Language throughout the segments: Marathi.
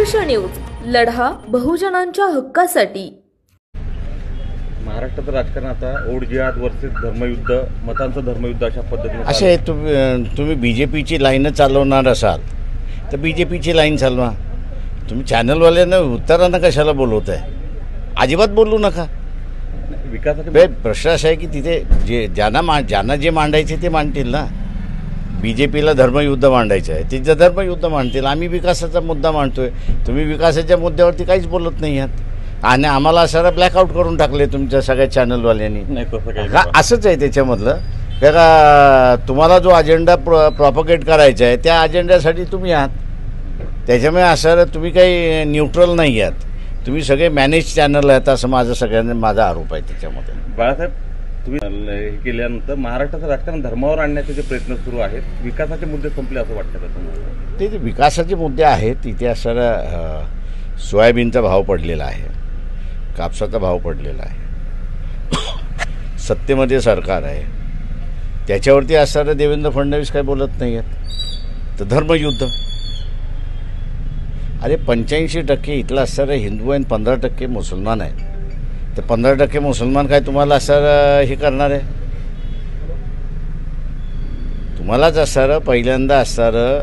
संघर्ष न्यूज, लढा बहुजनांच्या हक्कासाठी। महाराष्ट्राचं राजकारण आता ओढ जिहाद वर्सेस धर्मयुद्ध, मतांचं धर्मयुद्ध अशा पद्धतीने असे तुम्ही बीजेपीची लाईन चालवणार असाल तर बीजेपीची लाईन चालवा। तुम्ही चॅनलवाल्यांना उत्तरांना कशाला बोलवत आहे? अजिबात बोलू नका। विकासाचे प्रश्न असा आहे की तिथे ज्यांना जे मांडायचे ते मांडतील ना। बीजेपीला धर्मयुद्ध मांडायचं आहे, तिचं धर्मयुद्ध मांडतील। आम्ही विकासाचा मुद्दा मांडतोय, तुम्ही विकासाच्या मुद्द्यावरती काहीच बोलत नाही आहात आणि आम्हाला सारा ब्लॅकआउट करून टाकले तुमच्या सगळ्या चॅनलवाल्यांनी। असंच आहे त्याच्यामधलं का तुम्हाला जो अजेंडा प्रॉपगेट करायचा आहे त्या अजेंड्यासाठी तुम्ही आहात, त्याच्यामुळे असं तुम्ही काही न्यूट्रल नाही आहात, तुम्ही सगळे मॅनेज चॅनल आहेत असं माझा आरोप आहे त्याच्यामध्ये। बाळासाहेब, तुम्ही हे केल्यानंतर महाराष्ट्राचं राजकारण धर्मावर आणण्याचे जे प्रयत्न सुरू आहेत, विकासाचे मुद्दे संपले असं वाटतं का तुम्हाला? ते विकासाचे मुद्दे आहेत, तिथे असणारा सोयाबीनचा भाव पडलेला आहे, कापसाचा भाव पडलेला आहे, सत्तेमध्ये सरकार आहे, त्याच्यावरती असणारे देवेंद्र फडणवीस काय बोलत नाही आहेत। तर धर्मयुद्ध, अरे 85% इथला असणारे हिंदू आणि 15% मुसलमान आहेत, तर 15% मुसलमान काय तुम्हाला असं हे करणार आहे? तुम्हालाच असणारं पहिल्यांदा असणारं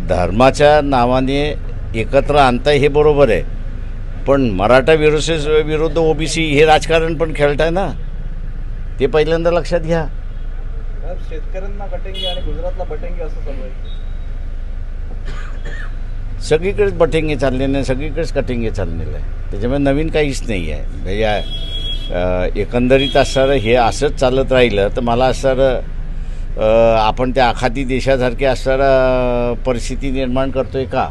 धर्माच्या नावाने एकत्र आणताय हे बरोबर आहे, पण मराठा विरुद्ध ओबीसी हे राजकारण पण खेळताय ना, ते पहिल्यांदा लक्षात घ्या। शेतकऱ्यांना कटेंगे आणि गुजरातला बटेंगे असं चालू आहे। सगळीकडेच बटेंगे चाललेले नाही, सगळीकडेच कटेंगे चाललेलं आहे, त्याच्यामुळे नवीन काहीच नाही आहे। या एकंदरीत असणारं हे असंच चालत राहिलं तर मला असणारं आपण त्या आखाती देशासारखी असणारं परिस्थिती निर्माण करतोय का,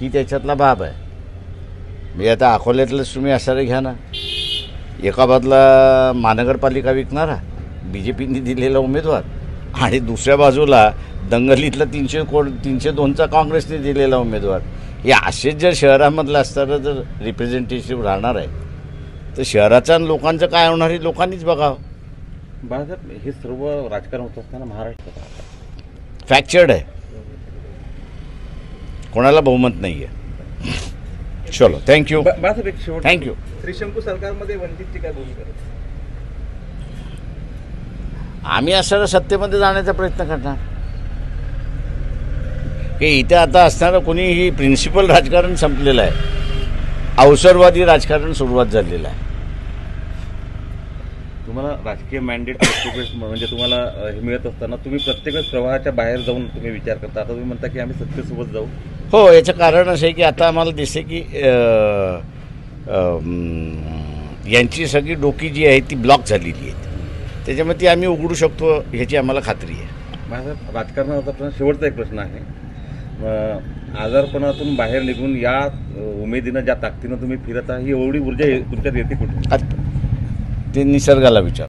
ही त्याच्यातला बाब आहे। म्हणजे आता अकोल्यातलंच तुम्ही असणारं घ्या ना, एका बाजूला महानगरपालिका विकणारा बीजेपीने दिलेला उमेदवार आणि दुसऱ्या बाजूला दंगलीतला 302चा काँग्रेसने दिलेला उमेदवार, हे असेच जर शहरामधलं असताना जर रिप्रेझेंटेटिव्ह राहणार आहे तर शहराच्या लोकांचं काय होणार हे लोकांनीच बघावं। बाळासाहेब, हे सर्व राजकारण होत असताना महाराष्ट्रात फ्रॅक्चर्ड आहे, कोणाला बहुमत नाही आहे। चलो, थँक्यू बाळासाहेब, एक शेवट, थँक्यू। त्रिशंकू सरकारमध्ये वंचितची काय भूमिका आहे? आम्ही असणारं सत्तेमध्ये जाण्याचा प्रयत्न करणार की इथे आता असणारं कोणीही प्रिन्सिपल राजकारण संपलेलं आहे, अवसरवादी राजकारण सुरुवात झालेलं आहे। तुम्हाला राजकीय मॅन्डेट म्हणजे तुम्हाला हे मिळत असताना तुम्ही प्रत्येक वेळेस प्रवाहाच्या बाहेर जाऊन तुम्ही विचार करता, आता तुम्ही म्हणता की आम्ही सत्तेसोबत जाऊ। हो, याचं कारण असं आहे की आता आम्हाला दिसते की यांची सगळी डोकी जी आहे ती ब्लॉक झालेली आहे, त्याच्यामुळे ती आम्ही उघडू शकतो ह्याची आम्हाला खात्री आहे। माझा राजकारणाचा प्रश्न, शेवटचा एक प्रश्न आहे, आजारपणातून बाहेर निघून या उमेदीनं ज्या ताकदीनं तुम्ही फिरता, ही एवढी ऊर्जा तुमच्यात येते कुठे? ते निसर्गाला विचार।